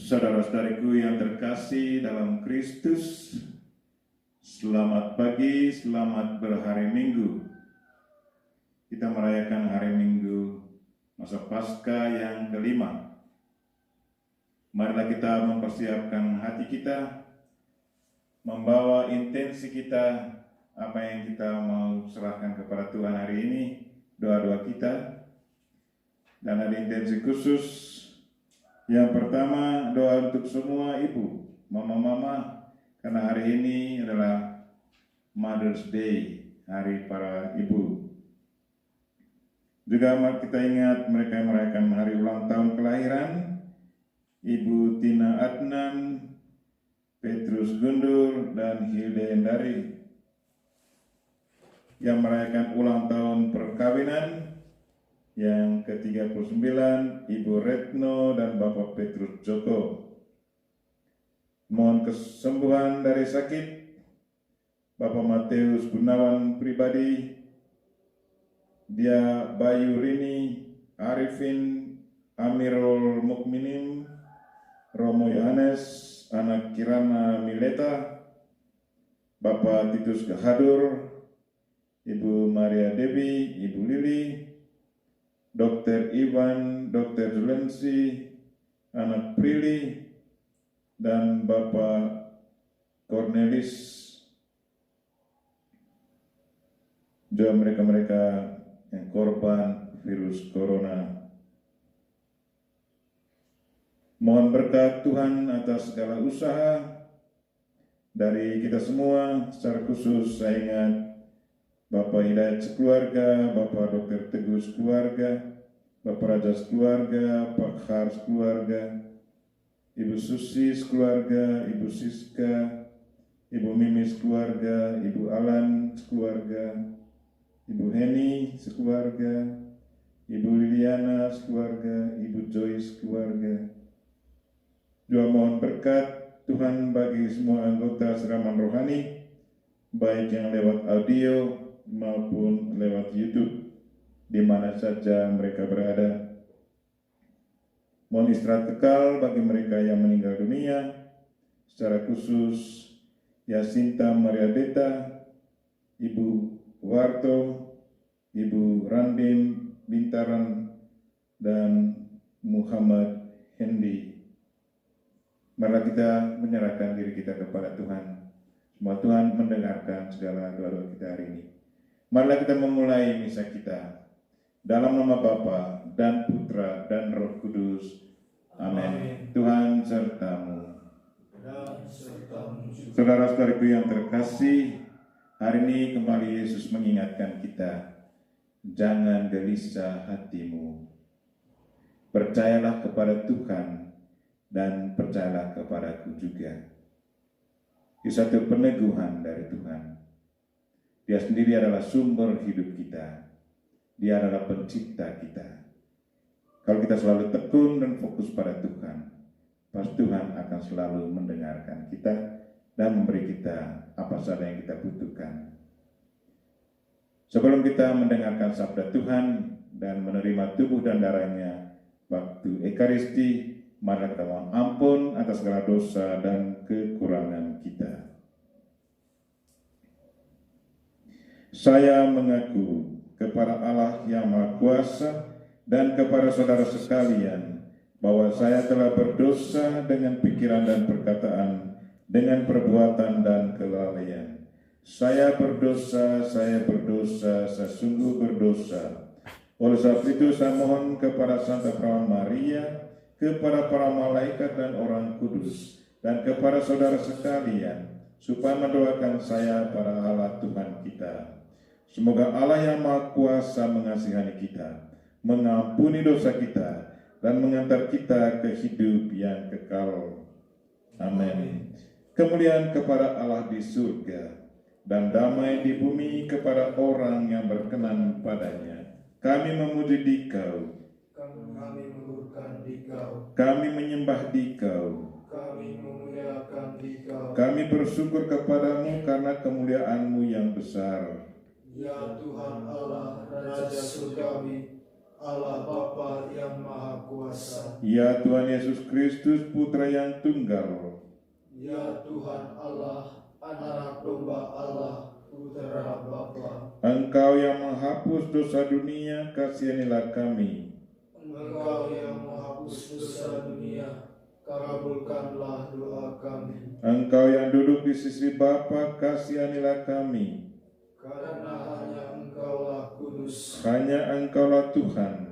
Saudara-saudariku yang terkasih dalam Kristus, selamat pagi, selamat berhari Minggu. Kita merayakan hari Minggu masa Paskah yang kelima. Marilah kita mempersiapkan hati kita, membawa intensi kita, apa yang kita mau serahkan kepada Tuhan hari ini, doa-doa kita. Dan ada intensi khusus. Yang pertama, doa untuk semua ibu, mama-mama, karena hari ini adalah Mother's Day, hari para ibu. Juga kita ingat mereka yang merayakan hari ulang tahun kelahiran, Ibu Tina Adnan, Petrus Gundur, dan Hilde Endari. Yang merayakan ulang tahun perkawinan, yang ke-39, Ibu Retno dan Bapak Petrus Joko. Mohon kesembuhan dari sakit, Bapak Matius Gunawan pribadi, Dia Bayu Rini, Arifin, Amirul Mukminin, Romo Yohanes, anak Kirana Mileta, Bapak Titus Gahadur, Ibu Maria Dewi, Ibu Lili, Dr. Iwan, Dr. Zulensi, anak Prilly, dan Bapak Cornelis, juga mereka-mereka yang korban virus corona. Mohon berkat Tuhan atas segala usaha dari kita semua, secara khusus saya ingat Bapak Hidayat sekeluarga, Bapak Dr. Teguh sekeluarga, Bapak Raja sekeluarga, Pak Har sekeluarga, Ibu Susi sekeluarga, Ibu Siska, Ibu Mimi sekeluarga, Ibu Alan sekeluarga, Ibu Heni sekeluarga, Ibu Liliana sekeluarga, Ibu Joyce sekeluarga. Juga mohon berkat Tuhan bagi semua anggota Siraman Rohani, baik yang lewat audio maupun lewat YouTube, di mana saja mereka berada. Mohon istirahat kekal bagi mereka yang meninggal dunia, secara khusus Yasinta Maria Beta, Ibu Warto, Ibu Randim Bintaran, dan Muhammad Hendi. Marilah kita menyerahkan diri kita kepada Tuhan. Semoga Tuhan mendengarkan segala doa-doa kita hari ini. Marilah kita memulai misa kita dalam nama Bapa dan Putra dan Roh Kudus. Amin. Tuhan sertamu. Saudara-saudariku yang terkasih, hari ini kembali Yesus mengingatkan kita, jangan gelisah hatimu. Percayalah kepada Tuhan dan percayalah kepadaku juga. Itu satu peneguhan dari Tuhan. Dia sendiri adalah sumber hidup kita. Dia adalah pencipta kita. Kalau kita selalu tekun dan fokus pada Tuhan, pasti Tuhan akan selalu mendengarkan kita dan memberi kita apa saja yang kita butuhkan. Sebelum kita mendengarkan sabda Tuhan dan menerima tubuh dan darahnya waktu Ekaristi, mari kita mohon ampun atas segala dosa dan kekurangan kita. Saya mengaku kepada Allah yang Maha Kuasa dan kepada saudara sekalian bahwa saya telah berdosa dengan pikiran dan perkataan, dengan perbuatan dan kelalaian. Saya berdosa, saya sungguh berdosa. Oleh sebab itu saya mohon kepada Santa Perawan Maria, kepada para malaikat dan orang kudus, dan kepada saudara sekalian, supaya mendoakan saya pada Allah Tuhan kita. Semoga Allah yang Maha Kuasa mengasihani kita, mengampuni dosa kita, dan mengantar kita ke hidup yang kekal. Amin. Kemuliaan kepada Allah di surga, dan damai di bumi kepada orang yang berkenan padanya. Kami memuji Dikau, kami mengurungkan Dikau, kami menyembah Dikau, kami memuliakan Dikau. Kami bersyukur kepadamu karena kemuliaan-Mu yang besar. Ya Tuhan Allah, Raja surgawi, Allah Bapa yang Maha Kuasa, Ya Tuhan Yesus Kristus, Putra yang tunggal, ya Tuhan Allah, Anak Domba Allah, Putra Bapa. Engkau yang menghapus dosa dunia, kasihanilah kami. Engkau yang menghapus dosa dunia, kabulkanlah doa kami. Engkau yang duduk di sisi Bapa, kasihanilah kami. Karena hanya Engkaulah kudus, Hanya Engkaulah Tuhan.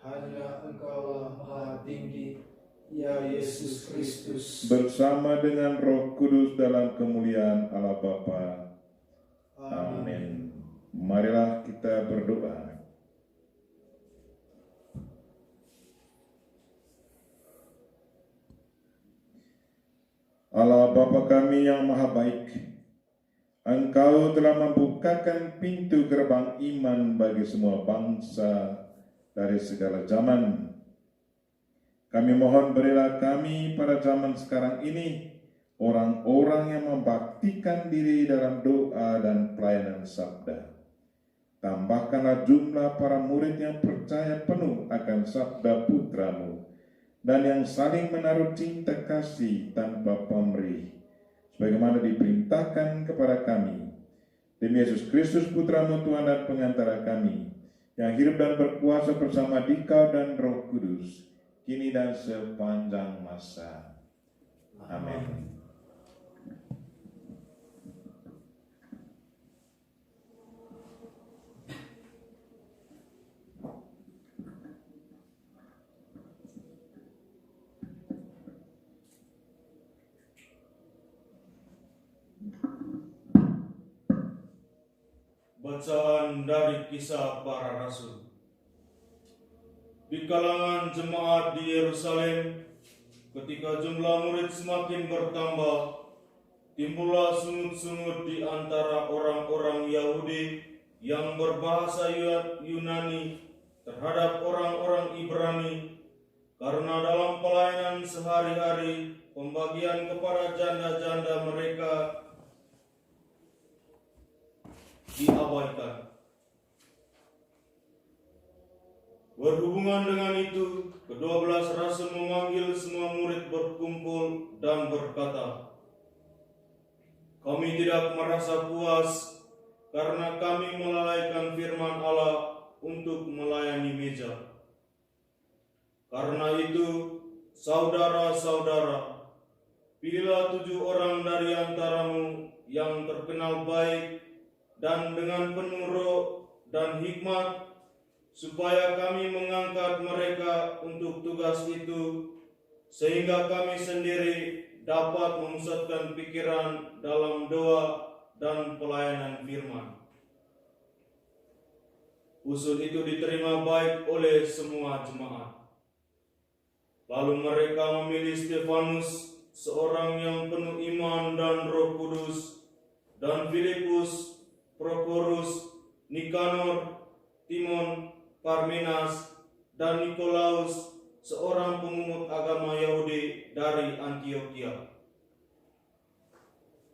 hanya Engkaulah Maha Tinggi, ya Yesus Kristus. Bersama dengan Roh Kudus dalam kemuliaan Allah Bapa. Amin. Marilah kita berdoa. Allah Bapa kami yang maha baik, Engkau telah membukakan pintu gerbang iman bagi semua bangsa dari segala zaman. Kami mohon berilah kami pada zaman sekarang ini orang-orang yang membaktikan diri dalam doa dan pelayanan sabda. Tambahkanlah jumlah para murid yang percaya penuh akan sabda Putramu dan yang saling menaruh cinta kasih tanpa pamrih, sebagaimana diperintahkan kepada kami. Demi Yesus Kristus Putramu Tuhan dan pengantara kami, yang hidup dan berkuasa bersama Dikau dan Roh Kudus, kini dan sepanjang masa. Amin. Bacaan dari Kisah Para Rasul. Di kalangan jemaat di Yerusalem, ketika jumlah murid semakin bertambah, timbullah sungut-sungut di antara orang-orang Yahudi yang berbahasa Yunani terhadap orang-orang Ibrani, karena dalam pelayanan sehari-hari pembagian kepada janda-janda mereka diabaikan. Berhubungan dengan itu, ke-12 rasul memanggil semua murid berkumpul dan berkata, "Kami tidak merasa puas karena kami melalaikan firman Allah untuk melayani meja. Karena itu, saudara-saudara, pilihlah 7 orang dari antaramu yang terkenal baik dan dengan penuh roh dan hikmat, supaya kami mengangkat mereka untuk tugas itu, sehingga kami sendiri dapat memusatkan pikiran dalam doa dan pelayanan firman." Usul itu diterima baik oleh semua jemaat. Lalu mereka memilih Stefanus, seorang yang penuh iman dan Roh Kudus, dan Filipus, Prokorus, Nikanor, Timon, Parmenas, dan Nikolaus, seorang pemungut agama Yahudi dari Antioquia.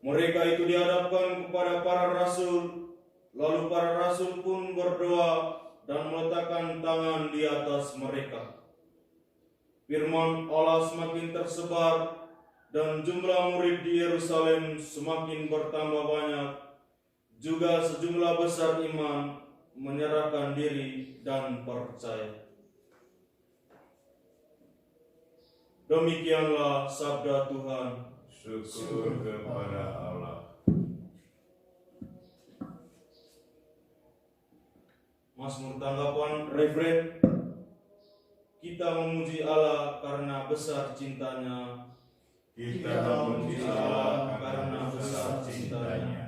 Mereka itu dihadapkan kepada para rasul, lalu para rasul pun berdoa dan meletakkan tangan di atas mereka. Firman Allah semakin tersebar dan jumlah murid di Yerusalem semakin bertambah banyak. Juga sejumlah besar iman menyerahkan diri dan percaya. Demikianlah sabda Tuhan. Syukur kepada Allah. Mazmur tanggapan referen. Kita memuji Allah karena besar cintanya. Kita memuji Allah karena besar cintanya.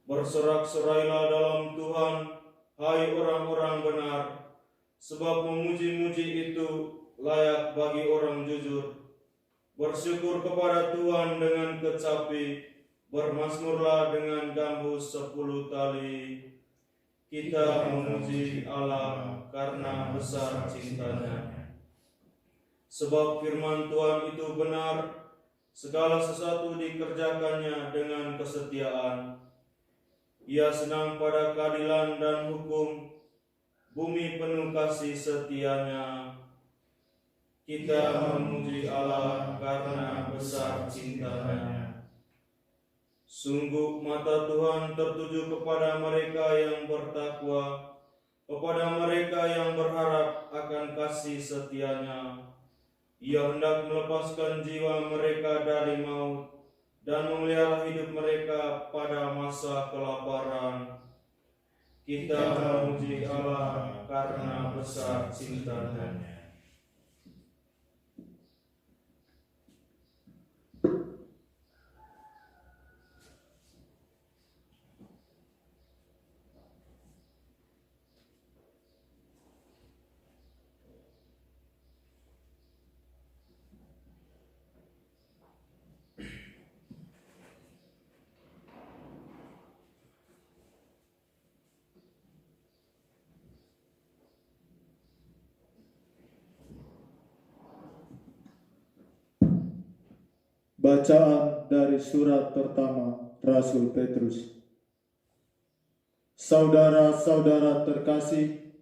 Bersorak-sorailah dalam Tuhan, hai orang-orang benar, sebab memuji-muji itu layak bagi orang jujur. Bersyukur kepada Tuhan dengan kecapi, bermazmurlah dengan gambus 10 tali. Kita memuji Allah karena besar cintanya. Sebab firman Tuhan itu benar, segala sesuatu dikerjakannya dengan kesetiaan. Ia senang pada keadilan dan hukum, bumi penuh kasih setianya. Kita memuji Allah karena besar cintanya. Sungguh mata Tuhan tertuju kepada mereka yang bertakwa, kepada mereka yang berharap akan kasih setianya. Ia hendak melepaskan jiwa mereka dari maut dan memelihara hidup mereka pada masa kelaparan. Kita memuji Allah karena besar cintanya. Bacaan dari surat pertama Rasul Petrus. Saudara-saudara terkasih,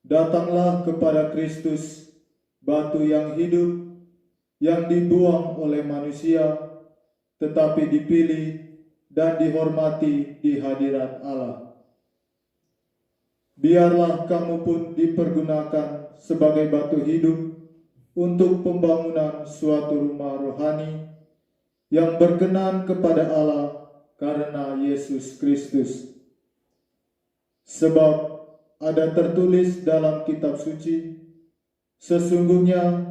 datanglah kepada Kristus, batu yang hidup, yang dibuang oleh manusia, tetapi dipilih dan dihormati di hadirat Allah. Biarlah kamu pun dipergunakan sebagai batu hidup untuk pembangunan suatu rumah rohani yang berkenan kepada Allah karena Yesus Kristus. Sebab ada tertulis dalam kitab suci, sesungguhnya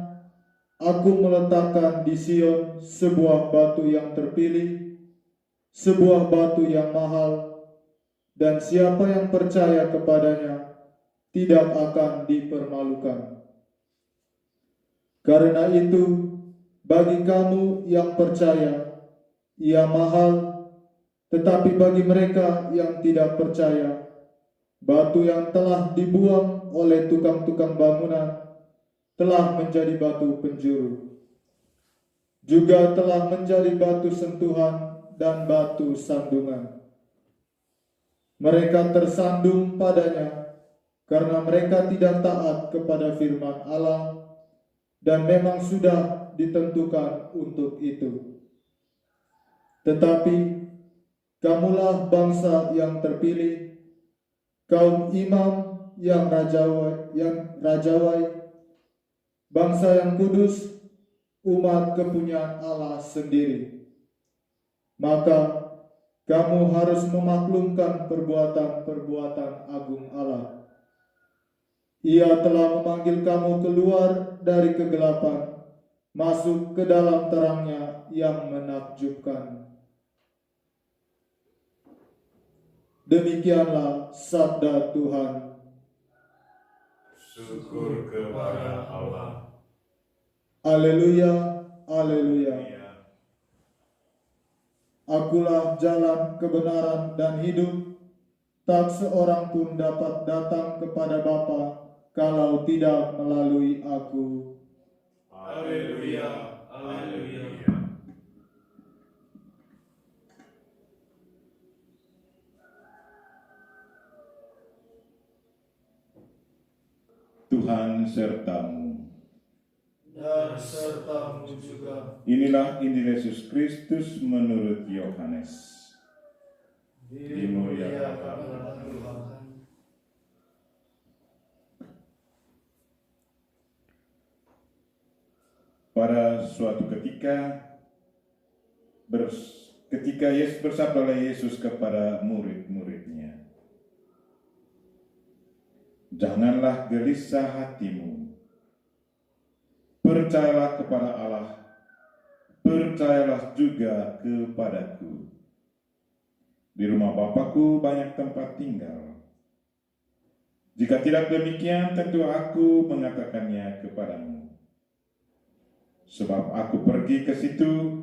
aku meletakkan di Sion sebuah batu yang terpilih, sebuah batu yang mahal, dan siapa yang percaya kepadanya tidak akan dipermalukan. Karena itu, bagi kamu yang percaya, ia mahal, tetapi bagi mereka yang tidak percaya, batu yang telah dibuang oleh tukang-tukang bangunan telah menjadi batu penjuru, juga telah menjadi batu sentuhan dan batu sandungan. Mereka tersandung padanya karena mereka tidak taat kepada firman Allah, dan memang sudah ditentukan untuk itu. Tetapi kamulah bangsa yang terpilih, kaum imam yang rajawai, bangsa yang kudus, umat kepunyaan Allah sendiri. Maka kamu harus memaklumkan perbuatan-perbuatan agung Allah. Ia telah memanggil kamu keluar dari kegelapan, masuk ke dalam terangnya yang menakjubkan. Demikianlah sabda Tuhan. Syukur kepada Allah. Haleluya, haleluya. Akulah jalan, kebenaran, dan hidup. Tak seorang pun dapat datang kepada Bapa kalau tidak melalui aku. Haleluya, haleluya. Tuhan sertamu. Dan sertamu juga. Inilah Injil Yesus Kristus menurut Yohanes. Dimuliakanlah Tuhan. Pada suatu ketika Yesus bersabda oleh Yesus kepada murid-muridnya, "Janganlah gelisah hatimu. Percayalah kepada Allah, percayalah juga kepadaku. Di rumah Bapakku banyak tempat tinggal. Jika tidak demikian, tentu aku mengatakannya kepadamu. Sebab aku pergi ke situ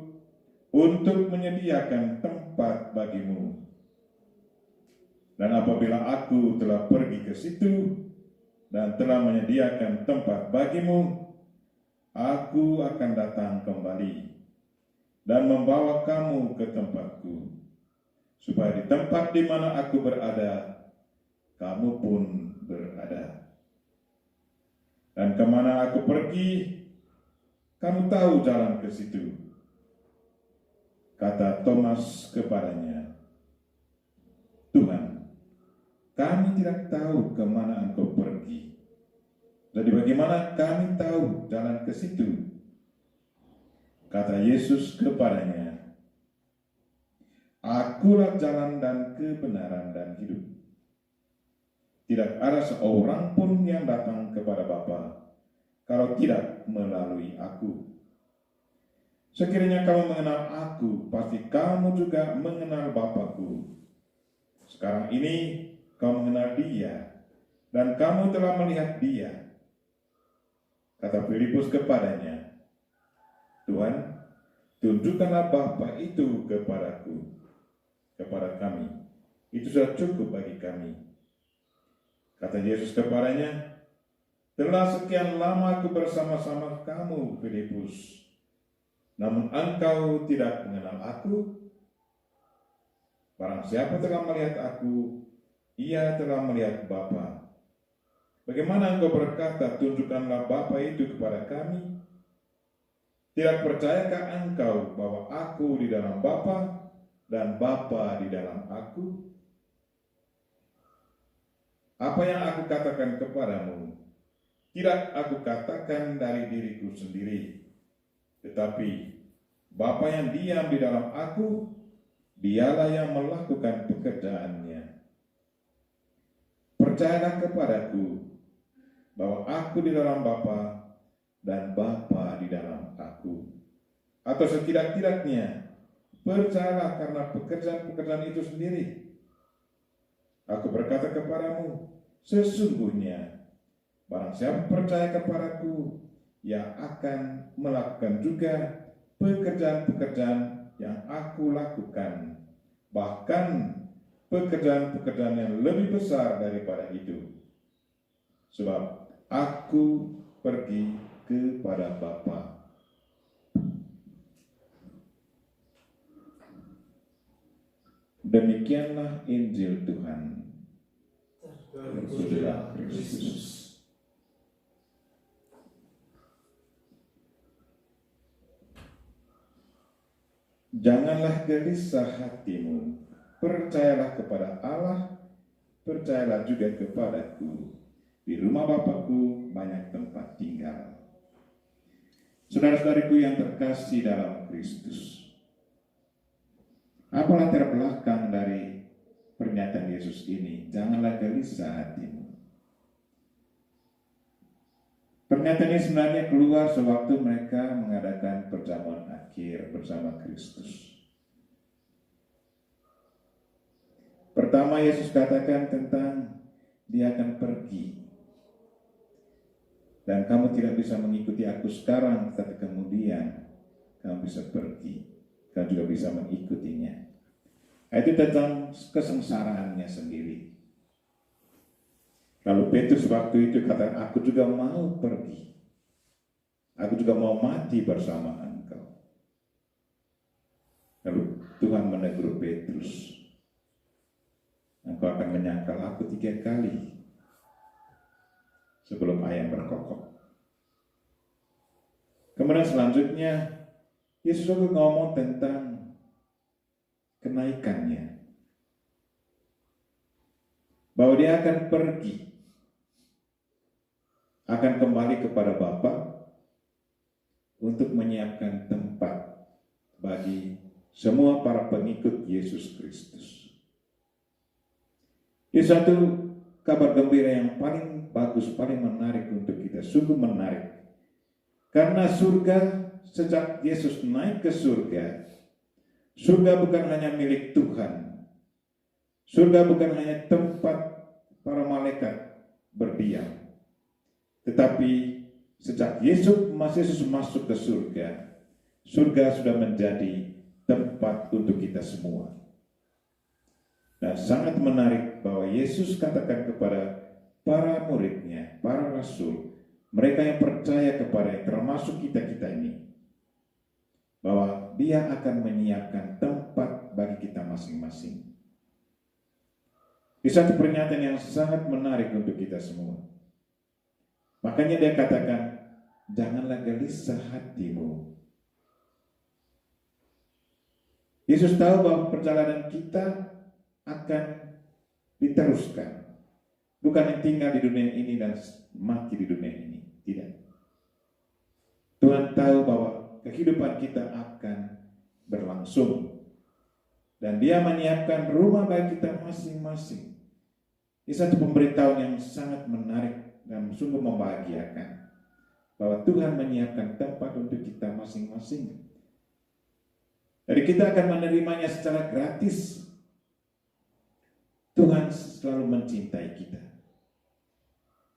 untuk menyediakan tempat bagimu. Dan apabila aku telah pergi ke situ dan telah menyediakan tempat bagimu, aku akan datang kembali dan membawa kamu ke tempatku, supaya di tempat di mana aku berada, kamu pun berada. Dan kemana aku pergi, kamu tahu jalan ke situ. Kata Thomas kepadanya, Tuhan, kami tidak tahu kemana Engkau pergi. Jadi bagaimana kami tahu jalan ke situ? Kata Yesus kepadanya, Akulah jalan dan kebenaran dan hidup. Tidak ada seorang pun yang datang kepada Bapa kalau tidak melalui aku. Sekiranya kamu mengenal aku, pasti kamu juga mengenal Bapa-Ku. Sekarang ini kamu mengenal Dia, dan kamu telah melihat Dia. Kata Filipus kepadanya, Tuhan, tunjukkanlah Bapa itu kepadaku, kepada kami. Itu sudah cukup bagi kami. Kata Yesus kepadanya, telah sekian lama aku bersama-sama kamu, Filipus, namun engkau tidak mengenal aku. Barang siapa telah melihat aku, ia telah melihat Bapa. Bagaimana engkau berkata, tunjukkanlah Bapa itu kepada kami? Tidak percayakah engkau bahwa aku di dalam Bapa dan Bapa di dalam aku? Apa yang aku katakan kepadamu, tidak aku katakan dari diriku sendiri, tetapi Bapa yang diam di dalam aku, Dialah yang melakukan pekerjaannya. Percayalah kepadaku bahwa aku di dalam Bapa dan Bapa di dalam aku. Atau setidak-tidaknya percayalah karena pekerjaan-pekerjaan itu sendiri. Aku berkata kepadamu, sesungguhnya barang siapa percaya kepadaku, ia akan melakukan juga pekerjaan-pekerjaan yang aku lakukan, bahkan pekerjaan-pekerjaan yang lebih besar daripada itu. Sebab aku pergi kepada Bapa. Demikianlah Injil Tuhan. Terpujilah Kristus. Janganlah gelisah hatimu, percayalah kepada Allah, percayalah juga kepadaku. Di rumah Bapakku banyak tempat tinggal. Saudara-saudariku yang terkasih dalam Kristus, apa latar belakang dari pernyataan Yesus ini? Janganlah gelisah hatimu. Pernyataan ini sebenarnya keluar sewaktu mereka mengadakan perjamuan akhir bersama Kristus. Pertama, Yesus katakan tentang Dia akan pergi. Dan kamu tidak bisa mengikuti aku sekarang, tapi kemudian kamu bisa pergi. Kamu juga bisa mengikutinya. Itu tentang kesengsaraannya sendiri. Lalu Petrus waktu itu kata, aku juga mau pergi. Aku juga mau mati bersama engkau. Lalu Tuhan menegur Petrus, engkau akan menyangkal aku 3 kali sebelum ayam berkokok. Kemudian selanjutnya, Yesus juga ngomong tentang kenaikannya. Bahwa Dia akan pergi, akan kembali kepada Bapa untuk menyiapkan tempat bagi semua para pengikut Yesus Kristus. Ini satu kabar gembira yang paling bagus, paling menarik untuk kita, sungguh menarik. Karena surga, sejak Yesus naik ke surga, surga bukan hanya milik Tuhan. Surga bukan hanya tempat para malaikat berdiam. Tetapi sejak Yesus masuk ke surga, surga sudah menjadi tempat untuk kita semua. Dan sangat menarik bahwa Yesus katakan kepada para muridnya, para rasul, mereka yang percaya kepada, termasuk kita-kita ini, bahwa Dia akan menyiapkan tempat bagi kita masing-masing. Di satu pernyataan yang sangat menarik untuk kita semua. Makanya dia katakan, janganlah gelisah hatimu. Yesus tahu bahwa perjalanan kita akan diteruskan. Bukan yang tinggal di dunia ini dan mati di dunia ini. Tidak. Tuhan tahu bahwa kehidupan kita akan berlangsung. Dan dia menyiapkan rumah bagi kita masing-masing. Ini satu pemberitahuan yang sangat menarik dan sungguh membahagiakan. Bahwa Tuhan menyiapkan tempat untuk kita masing-masing. Jadi kita akan menerimanya secara gratis. Tuhan selalu mencintai kita.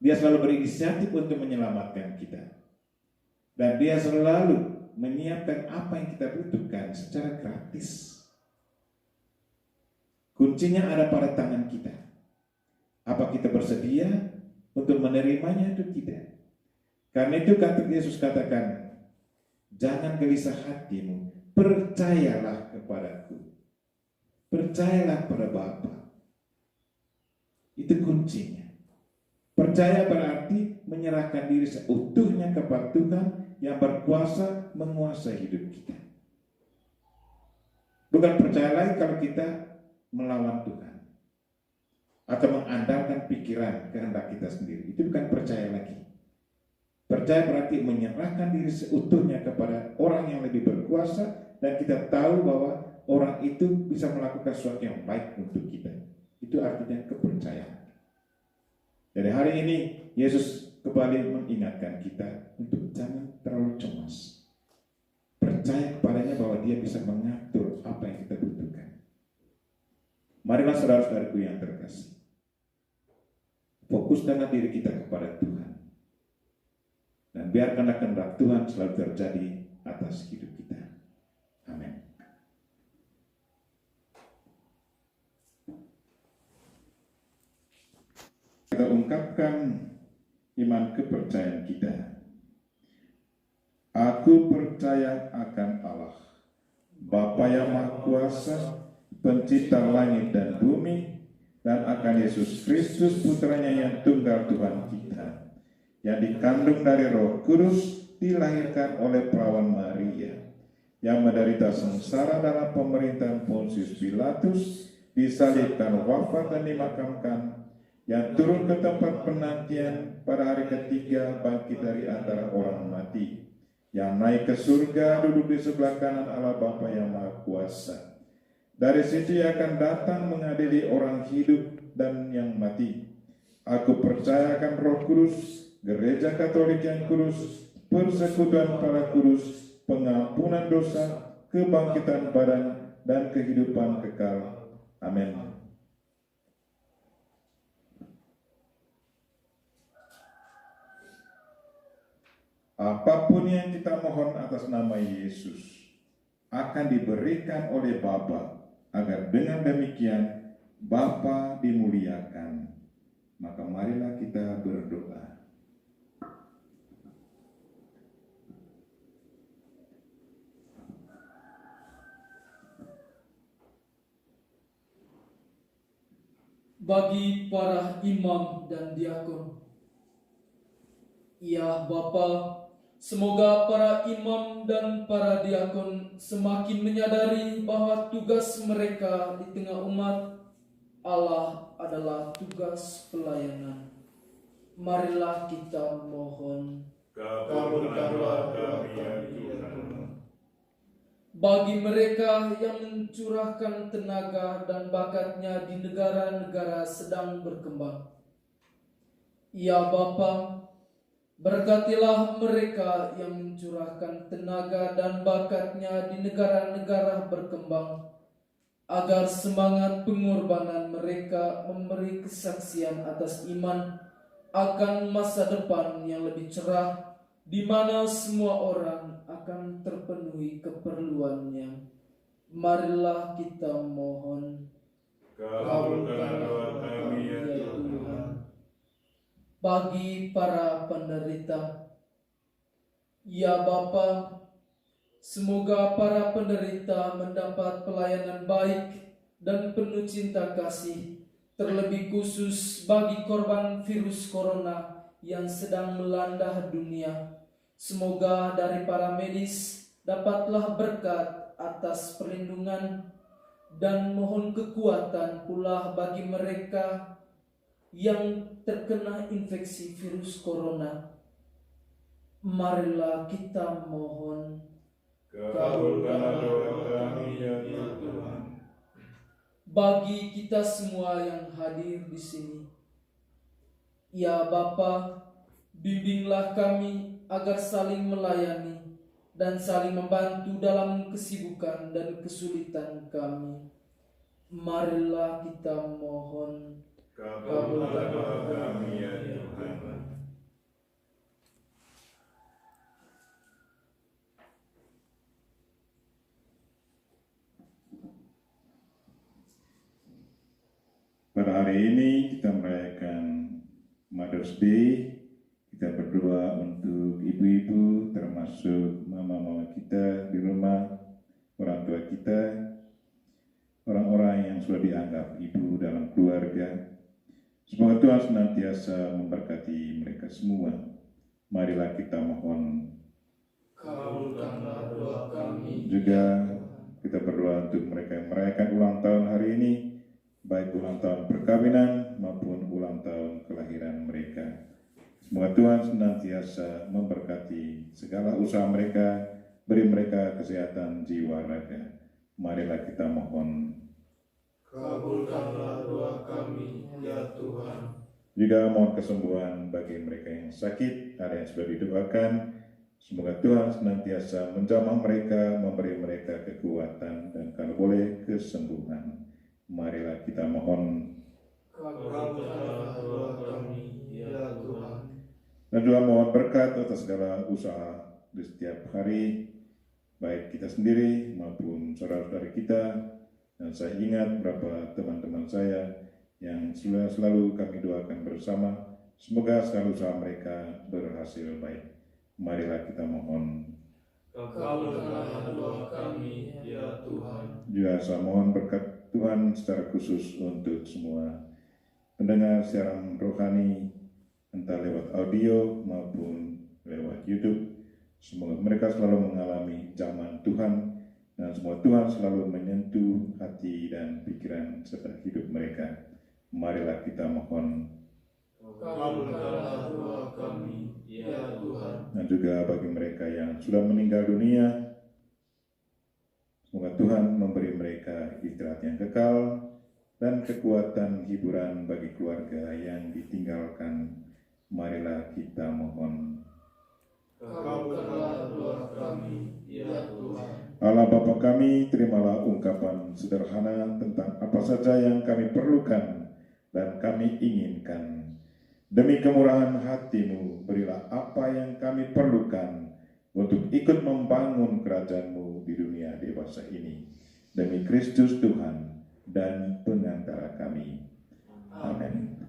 Dia selalu berinisiatif untuk menyelamatkan kita. Dan dia selalu menyiapkan apa yang kita butuhkan secara gratis. Kuncinya ada pada tangan kita. Apa kita bersedia untuk menerimanya atau tidak? Karena itu Yesus katakan, jangan gelisah hatimu, percayalah kepadaku. Percayalah kepada Bapa. Itu kuncinya. Percaya berarti menyerahkan diri seutuhnya kepada Tuhan yang berkuasa menguasai hidup kita. Bukan percaya lagi kalau kita melawan Tuhan atau mengandalkan pikiran kehendak kita sendiri. Itu bukan percaya lagi. Percaya berarti menyerahkan diri seutuhnya kepada orang yang lebih berkuasa dan kita tahu bahwa orang itu bisa melakukan sesuatu yang baik untuk kita. Itu artinya kepercayaan. Jadi hari ini Yesus kembali mengingatkan kita untuk jangan terlalu cemas. Percaya kepadanya bahwa dia bisa mengatur apa yang kita butuhkan. Marilah saudara-saudaraku yang terkasih, fokuskanlah diri kita kepada Tuhan. Dan biarkanlah kehendak Tuhan selalu terjadi atas hidup kita. Amin. Kita ungkapkan iman kepercayaan kita. Aku percaya akan Allah, Bapa yang Maha Kuasa, Pencipta langit dan bumi, dan akan Yesus Kristus putranya yang tunggal Tuhan kita, yang dikandung dari Roh Kudus, dilahirkan oleh perawan Maria, yang menderita sengsara dalam pemerintahan Pontius Pilatus, disalibkan, wafat dan dimakamkan, yang turun ke tempat penantian pada hari ketiga, bangkit dari antara orang mati, yang naik ke surga, duduk di sebelah kanan Allah Bapa yang Maha Kuasa. Dari situ ia akan datang mengadili orang hidup dan yang mati. Aku percaya akan Roh Kudus, Gereja Katolik yang kudus, persekutuan para kudus, pengampunan dosa, kebangkitan badan, dan kehidupan kekal. Amin. Apapun yang kita mohon atas nama Yesus akan diberikan oleh Bapa, agar dengan demikian Bapa dimuliakan. Maka marilah kita berdoa. Bagi para imam dan diakon, ya Bapa, semoga para imam dan para diakon semakin menyadari bahwa tugas mereka di tengah umat Allah adalah tugas pelayanan. Marilah kita mohon. Kabulkanlah kami ya Tuhan. Bagi mereka yang mencurahkan tenaga dan bakatnya di negara-negara sedang berkembang, ya Bapa, berkatilah mereka yang mencurahkan tenaga dan bakatnya di negara-negara berkembang, agar semangat pengorbanan mereka memberi kesaksian atas iman akan masa depan yang lebih cerah, di mana semua orang akan terpenuhi keperluannya. Marilah kita mohon. Kabulkanlah doa kami ya Tuhan. Bagi para penderita, ya Bapa, semoga para penderita mendapat pelayanan baik dan penuh cinta kasih terlebih khusus bagi korban virus corona yang sedang melanda dunia. Semoga dari para medis dapatlah berkat atas perlindungan dan mohon kekuatan pula bagi mereka yang terkena infeksi virus corona. Marilah kita mohon. Kabulkanlah doa kami ya Tuhan. Bagi kita semua yang hadir di sini, ya Bapa, bimbinglah kami agar saling melayani dan saling membantu dalam kesibukan dan kesulitan kami. Marilah kita mohon. Kabulkanlah doa kami ya Tuhan. Pada hari ini kita merayakan Mother's Day. Kita berdoa untuk ibu-ibu, termasuk mama-mama kita di rumah, orang tua kita, orang-orang yang sudah dianggap ibu dalam keluarga. Semoga Tuhan senantiasa memberkati mereka semua. Marilah kita mohon. Kabulkanlah doa kami. Juga kita berdoa untuk mereka yang merayakan ulang tahun hari ini, baik ulang tahun perkawinan maupun ulang tahun kelahiran mereka. Semoga Tuhan senantiasa memberkati segala usaha mereka, beri mereka kesehatan jiwa raga. Marilah kita mohon. Kabulkanlah doa kami, ya Tuhan. Juga mohon kesembuhan bagi mereka yang sakit, ada yang sudah didoakan. Semoga Tuhan senantiasa menjamah mereka, memberi mereka kekuatan dan kalau boleh kesembuhan. Marilah kita mohon. Kabulkanlah doa kami, ya Tuhan. Dan juga mohon berkat atas segala usaha di setiap hari, baik kita sendiri maupun saudara-saudari kita. Dan saya ingat beberapa teman-teman saya yang selalu kami doakan bersama. Semoga segala usaha mereka berhasil baik. Marilah kita mohon. Kabulkanlah doa kami, ya Tuhan. Juga saya mohon berkat Tuhan secara khusus untuk semua pendengar siaran rohani, entah lewat audio maupun lewat YouTube. Semoga mereka selalu mengalami zaman Tuhan dan semoga Tuhan selalu menyentuh hati dan pikiran serta hidup mereka. Marilah kita mohon. Kabulkanlah doa kami, ya Tuhan. Dan juga bagi mereka yang sudah meninggal dunia, semoga Tuhan memberi mereka istirahat yang kekal dan kekuatan hiburan bagi keluarga yang ditinggalkan. Marilah kita mohon. Kabulkanlah doa kami, ya Tuhan. Allah Bapa kami, terimalah ungkapan sederhana tentang apa saja yang kami perlukan dan kami inginkan. Demi kemurahan hati-Mu, berilah apa yang kami perlukan untuk ikut membangun kerajaan-Mu di dunia dewasa ini. Demi Kristus Tuhan dan pengantara kami. Amin.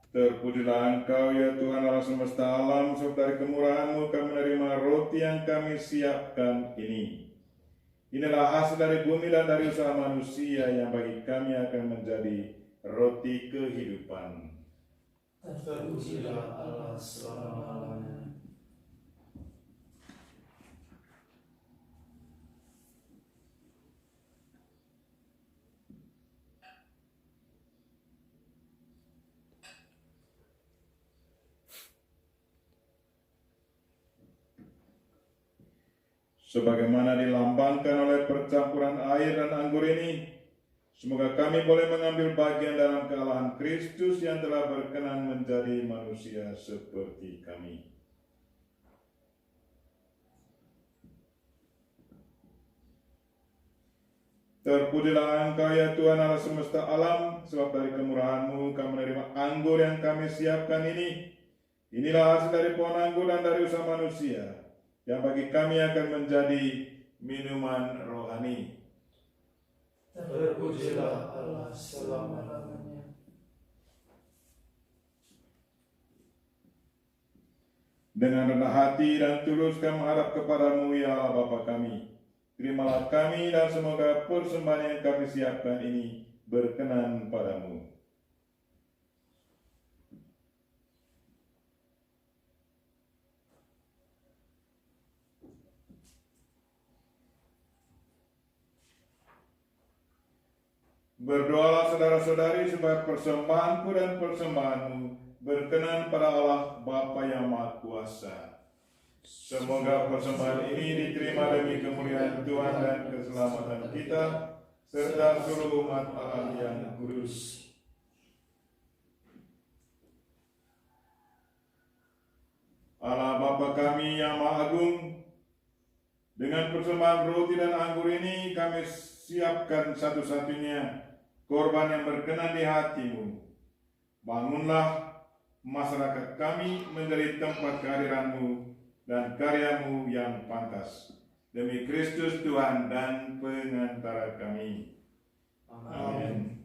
Terpujilah Engkau ya Tuhan Allah semesta alam, sebab dari kemurahan-Mu kami menerima roti yang kami siapkan ini. Inilah hasil dari bumi dan dari usaha manusia yang bagi kami akan menjadi roti kehidupan. Terpujilah Allah selama-lamanya. Sebagaimana dilambangkan oleh percampuran air dan anggur ini, semoga kami boleh mengambil bagian dalam kealahan Kristus yang telah berkenan menjadi manusia seperti kami. Terpujilah Engkau ya Tuhan Allah semesta alam, sebab dari kemurahan-Mu kami menerima anggur yang kami siapkan ini. Inilah hasil dari pohon anggur dan dari usaha manusia, yang bagi kami akan menjadi minuman rohani. Terpujilah Allah selama-lamanya. Dengan rendah hati dan tulus kami menghadap kepada-Mu ya Allah Bapa kami. Terimalah kami dan semoga persembahan yang kami siapkan ini berkenan padamu. Berdoalah saudara-saudari supaya persembahanku dan persembahanmu berkenan pada Allah Bapa yang Maha Kuasa. Semoga persembahan ini diterima demi kemuliaan Tuhan dan keselamatan kita, serta seluruh umat Allah yang kudus. Allah Bapa kami yang Maha Agung, dengan persembahan roti dan anggur ini kami siapkan satu-satunya korban yang berkenan di hati-Mu. Bangunlah masyarakat kami menjadi tempat kehadiran-Mu dan karya-Mu yang pantas. Demi Kristus Tuhan dan pengantara kami. Amin.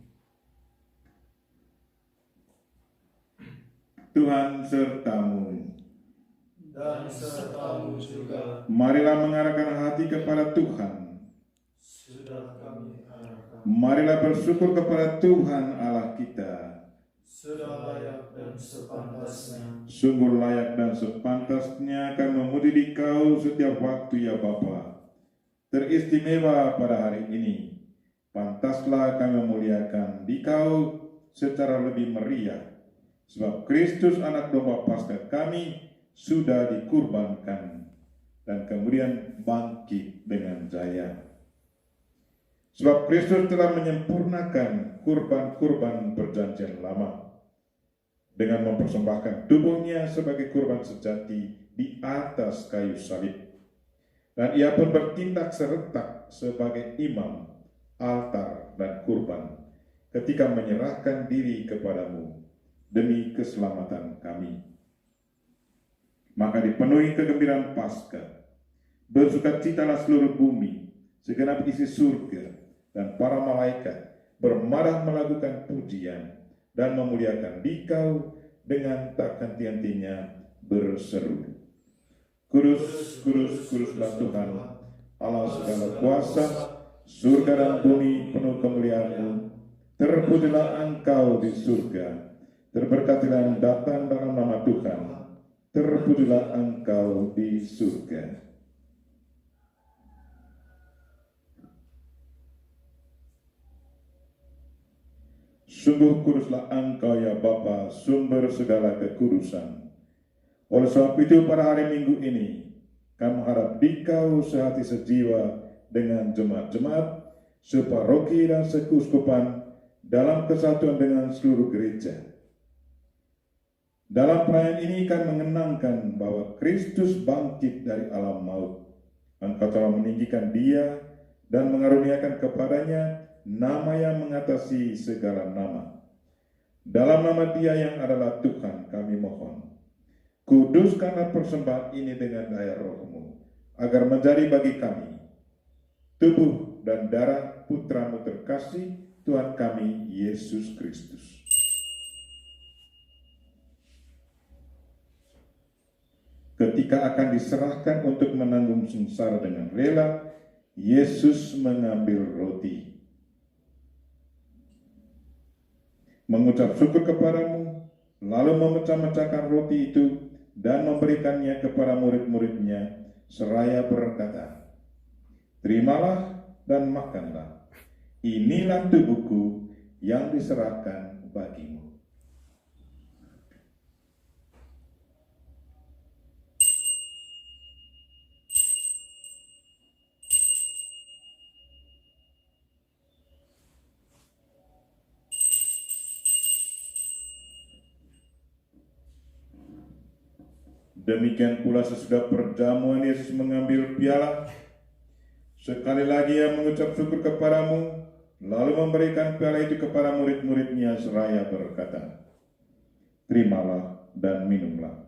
Tuhan sertamu. Dan serta-Mu juga. Marilah mengarahkan hati kepada Tuhan. Sudah kami arahkan. Marilah bersyukur kepada Tuhan Allah kita. Sudah layak dan sepantasnya. Sungguh layak dan sepantasnya kami memuji Dikau setiap waktu ya Bapa. Teristimewa pada hari ini, pantaslah kami memuliakan Dikau secara lebih meriah, sebab Kristus anak domba Paskah kami sudah dikurbankan dan kemudian bangkit dengan jaya. Sebab Kristus telah menyempurnakan kurban-kurban perjanjian lama dengan mempersembahkan tubuhnya sebagai kurban sejati di atas kayu salib. Dan ia pun bertindak serentak sebagai imam, altar, dan kurban ketika menyerahkan diri kepadamu demi keselamatan kami. Maka dipenuhi kegembiraan Paskah, bersukacitalah seluruh bumi, segenap isi surga, dan para malaikat bermarah melakukan pujian dan memuliakan Dikau dengan tak henti-hentinya berseru. Kudus, kudus, kuduslah Tuhan, Allah segala kuasa, surga dan bumi penuh kemuliaan-Mu. Terpujilah Engkau di surga, terberkatilah yang datang dalam nama Tuhan, terpujilah Engkau di surga. Sungguh kuduslah Engkau ya Bapa, sumber segala kekudusan. Oleh sebab itu pada hari Minggu ini, kami harap Dikau sehati sejiwa dengan jemaat-jemaat, separoki dan sekuskupan dalam kesatuan dengan seluruh gereja. Dalam perayaan ini kami mengenangkan bahwa Kristus bangkit dari alam maut. Engkau telah meninggikan Dia dan mengaruniakan kepadanya nama yang mengatasi segala nama. Dalam nama Dia yang adalah Tuhan kami mohon, kuduskanlah persembahan ini dengan daya Roh-Mu, agar menjadi bagi kami tubuh dan darah Putra-Mu terkasih, Tuhan kami Yesus Kristus. Ketika akan diserahkan untuk menanggung sengsara dengan rela, Yesus mengambil roti, mengucap syukur kepadamu, lalu memecah-mecahkan roti itu dan memberikannya kepada murid-muridnya, seraya berkata, "Terimalah dan makanlah, inilah tubuhku yang diserahkan bagimu." Demikian pula sesudah perjamuan Yesus mengambil piala. Sekali lagi ia mengucap syukur kepadamu, lalu memberikan piala itu kepada murid-muridnya seraya berkata, "Terimalah dan minumlah.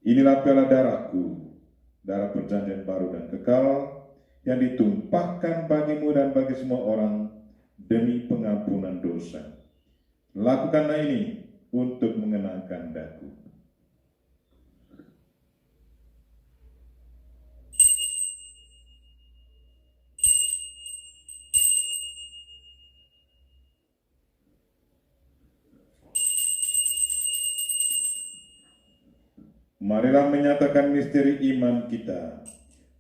Inilah piala darahku, darah perjanjian baru dan kekal, yang ditumpahkan bagimu dan bagi semua orang demi pengampunan dosa. Lakukanlah ini untuk mengenangkan daku." Marilah menyatakan misteri iman kita.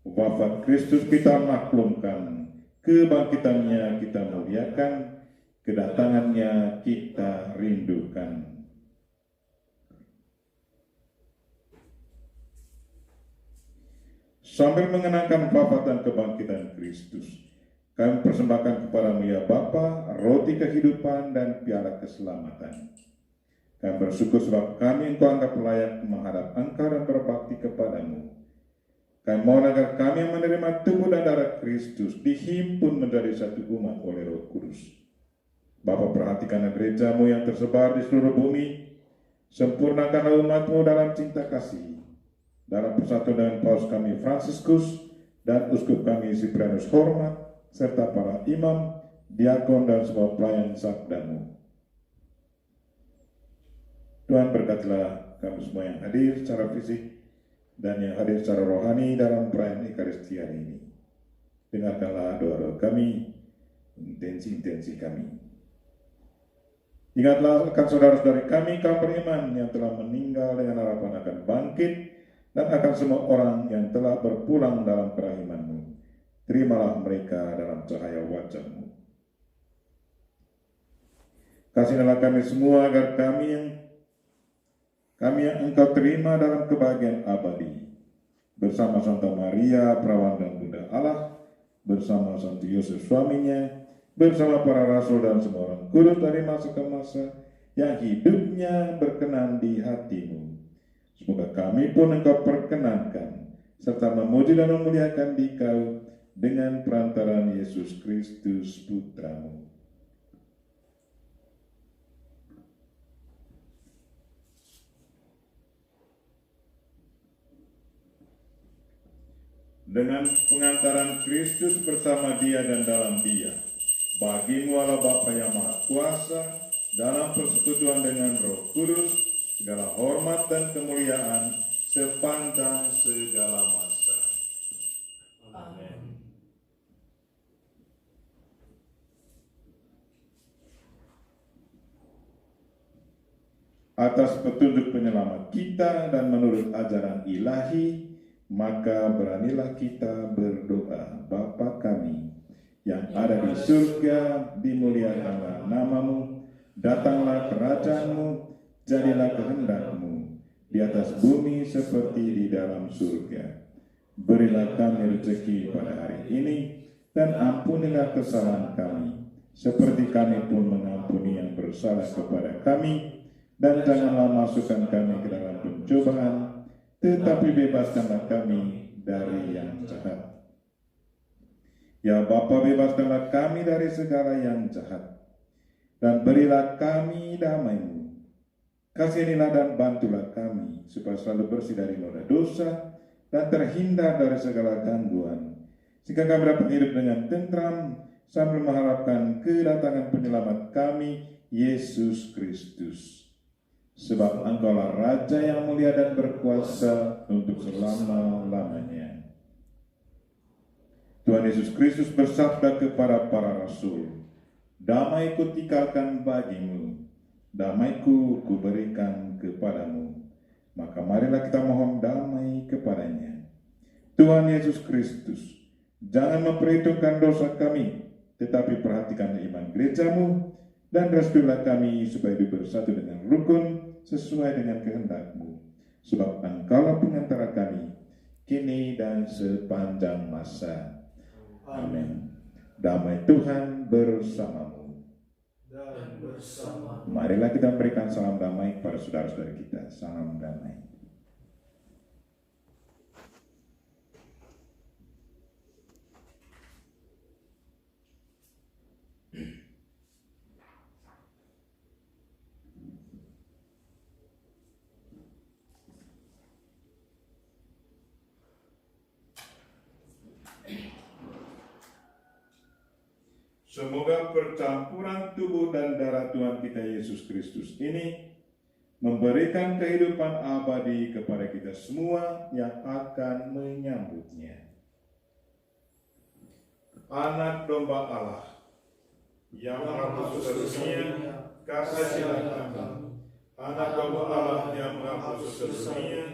Wafat Kristus kita maklumkan, kebangkitannya kita muliakan, kedatangannya kita rindukan. Sambil mengenangkan wafat dan kebangkitan Kristus, kami persembahkan kepadamu ya Bapa, roti kehidupan dan piala keselamatan. Kami bersyukur sebab kami Engkau anggap layak menghadap Engkau dan berbakti kepadamu. Kami mohon agar kami yang menerima tubuh dan darah Kristus dihimpun menjadi satu umat oleh Roh Kudus. Bapa, perhatikanlah gerejamu yang tersebar di seluruh bumi. Sempurnakanlah umatmu dalam cinta kasih. Dalam persatuan dengan Paus kami Fransiskus dan Uskup kami Siprianus Hormat, serta para imam, diakon dan semua pelayan sabdamu. Tuhan berkatilah kami semua yang hadir secara fisik dan yang hadir secara rohani dalam perayaan Ekaristia ini. Dengarkanlah doa-doa kami, intensi-intensi kami. Ingatlah akan saudara-saudari kami kaum beriman yang telah meninggal dengan harapan akan bangkit, dan akan semua orang yang telah berpulang dalam kerahiman-Mu. Terimalah mereka dalam cahaya wajah-Mu. Kasihilah kami semua agar kami yang Engkau terima dalam kebahagiaan abadi, bersama Santa Maria, Perawan dan Bunda Allah, bersama Santo Yosef suaminya, bersama para rasul dan semua orang kudus dari masa ke masa, yang hidupnya berkenan di hati-Mu. Semoga kami pun Engkau perkenankan, serta memuji dan memuliakan Dikau dengan perantaraan Yesus Kristus Putra-Mu. Dengan pengantaran Kristus bersama Dia dan dalam Dia, bagi-Mu Allah Bapa yang Maha Kuasa, dalam persekutuan dengan Roh Kudus, segala hormat dan kemuliaan sepanjang segala masa. Amin. Atas petunjuk penyelamat kita dan menurut ajaran ilahi, maka beranilah kita berdoa. Bapa kami yang ada di surga, dimuliakanlah nama-Mu, datanglah kerajaan-Mu, jadilah kehendak-Mu di atas bumi seperti di dalam surga. Berilah kami rezeki pada hari ini, dan ampunilah kesalahan kami, seperti kami pun mengampuni yang bersalah kepada kami, dan janganlah masukkan kami ke dalam pencobaan, tetapi bebaskanlah kami dari yang jahat. Ya Bapa, bebaskanlah kami dari segala yang jahat, dan berilah kami damai-Mu. Kasihanilah dan bantulah kami, supaya selalu bersih dari noda dosa, dan terhindar dari segala gangguan, sehingga kami dapat hidup dengan tentram, sambil mengharapkan kedatangan penyelamat kami, Yesus Kristus. Sebab Engkaulah Raja yang mulia dan berkuasa untuk selama-lamanya. Tuhan Yesus Kristus bersabda kepada para rasul, "Damai-Ku tinggalkan bagimu, damai-Ku kuberikan kepadamu." Maka marilah kita mohon damai kepadanya. Tuhan Yesus Kristus, jangan memperhitungkan dosa kami, tetapi perhatikan iman gereja-Mu, dan restuilah kami supaya bersatu dengan rukun sesuai dengan kehendak-Mu. Sebab Engkaulah pengantara kami, kini dan sepanjang masa. Amin. Damai Tuhan bersamamu. Dan bersama. Marilah kita memberikan salam damai kepada saudara-saudara kita. Salam damai. Semoga percampuran tubuh dan darah Tuhan kita Yesus Kristus ini memberikan kehidupan abadi kepada kita semua yang akan menyambutnya. Anak domba Allah yang menghapus dosa dunia, kasihilah kami. Anak domba Allah yang menghapus dosa dunia,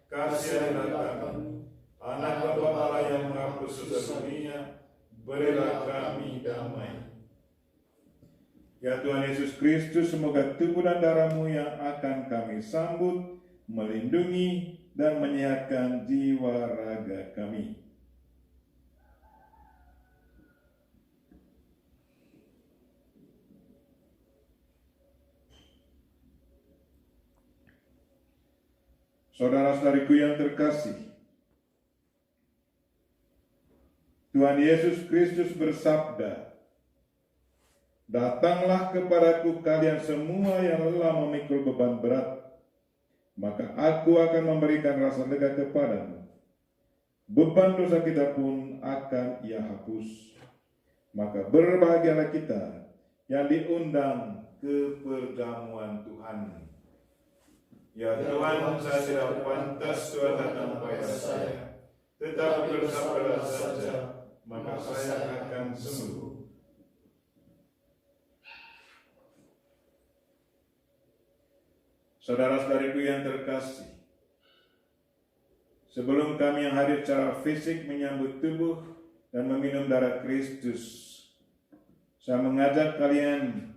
kasihilah kami. Anak domba Allah yang menghapus dosa dunia, berilah kami damai. Ya Tuhan Yesus Kristus, semoga tubuh dan darah-Mu yang akan kami sambut melindungi dan menyehatkan jiwa raga kami. Saudara-saudariku yang terkasih, Tuhan Yesus Kristus bersabda, "Datanglah kepadaku kalian semua yang lelah memikul beban berat, maka aku akan memberikan rasa lega kepadamu. Beban dosa kita pun akan Ia hapus. Maka berbahagialah kita yang diundang ke perjamuan Tuhan." Ya Tuhan, saya tidak pantas Tuhan datang kepada saya, tetapi bersabdalah saja, maka saya akan sembuh. Saudara-saudariku yang terkasih, sebelum kami yang hadir secara fisik menyambut tubuh dan meminum darah Kristus, saya mengajak kalian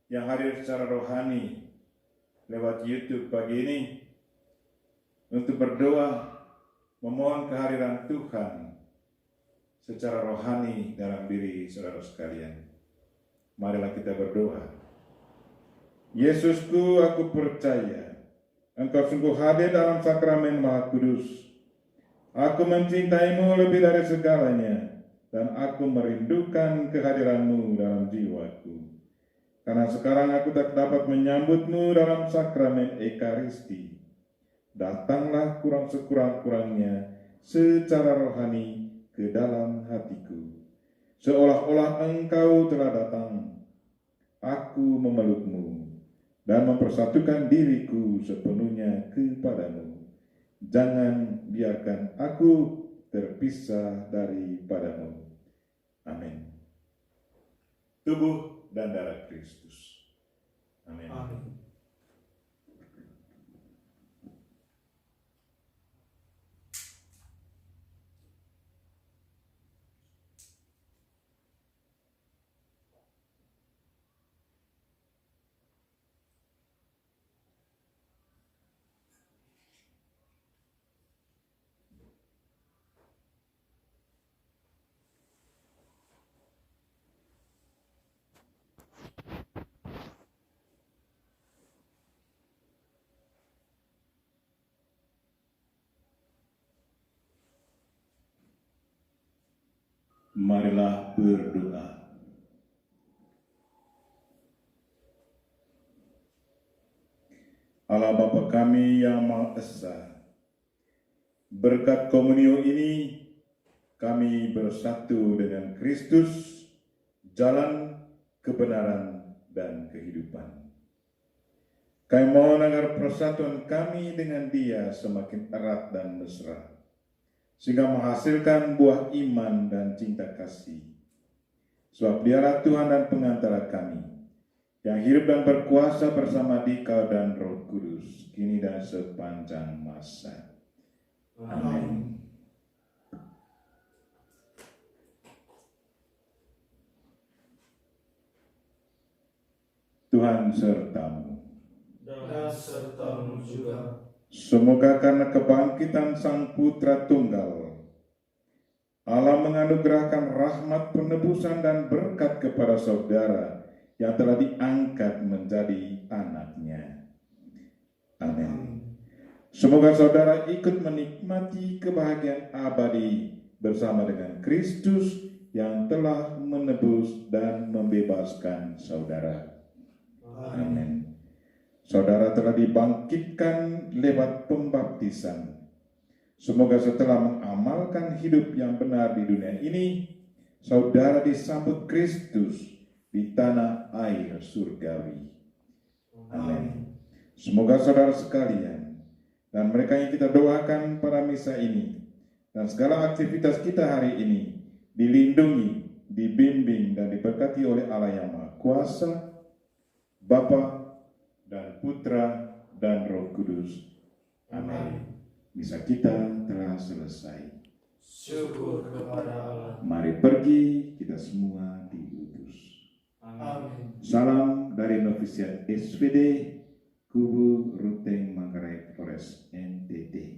yang hadir secara rohani lewat YouTube pagi ini untuk berdoa memohon kehadiran Tuhan secara rohani dalam diri saudara sekalian. Marilah kita berdoa. Yesusku, aku percaya Engkau sungguh hadir dalam sakramen Maha Kudus. Aku mencintaimu lebih dari segalanya dan aku merindukan kehadiran-Mu dalam jiwaku. Karena sekarang aku tak dapat menyambut-Mu dalam sakramen Ekaristi. Datanglah kurang sekurang-kurangnya secara rohani ke dalam hatiku. Seolah-olah Engkau telah datang. Aku memeluk-Mu dan mempersatukan diriku sepenuhnya kepadamu. Jangan biarkan aku terpisah daripadamu. Amin. Tubuh dan darah Kristus. Amin. Amin. Marilah berdoa. Allah Bapa kami yang Maha Esa, berkat komunio ini kami bersatu dengan Kristus, jalan kebenaran dan kehidupan. Kami mohon agar persatuan kami dengan Dia semakin erat dan mesra, sehingga menghasilkan buah iman dan cinta kasih. Sebab Dialah Tuhan dan pengantara kami, yang hidup dan berkuasa bersama Dikau dan Roh Kudus, kini dan sepanjang masa. Amin. Tuhan sertamu. Dan sertamu juga. Semoga karena kebangkitan Sang Putra Tunggal, Allah menganugerahkan rahmat penebusan dan berkat kepada saudara yang telah diangkat menjadi anak-Nya. Amin. Semoga saudara ikut menikmati kebahagiaan abadi bersama dengan Kristus yang telah menebus dan membebaskan saudara. Amin. Saudara telah dibangkitkan lewat pembaptisan. Semoga setelah mengamalkan hidup yang benar di dunia ini, saudara disambut Kristus di tanah air surgawi. Amin. Semoga saudara sekalian dan mereka yang kita doakan pada misa ini dan segala aktivitas kita hari ini dilindungi, dibimbing dan diberkati oleh Allah yang Maha Kuasa, Bapa dan Putra dan Roh Kudus. Amin. Misa kita telah selesai. Syukur kepada Allah. Mari pergi, kita semua diutus. Amin. Salam dari novisiat SVD Kubu Ruteng Manggarai Flores NTT.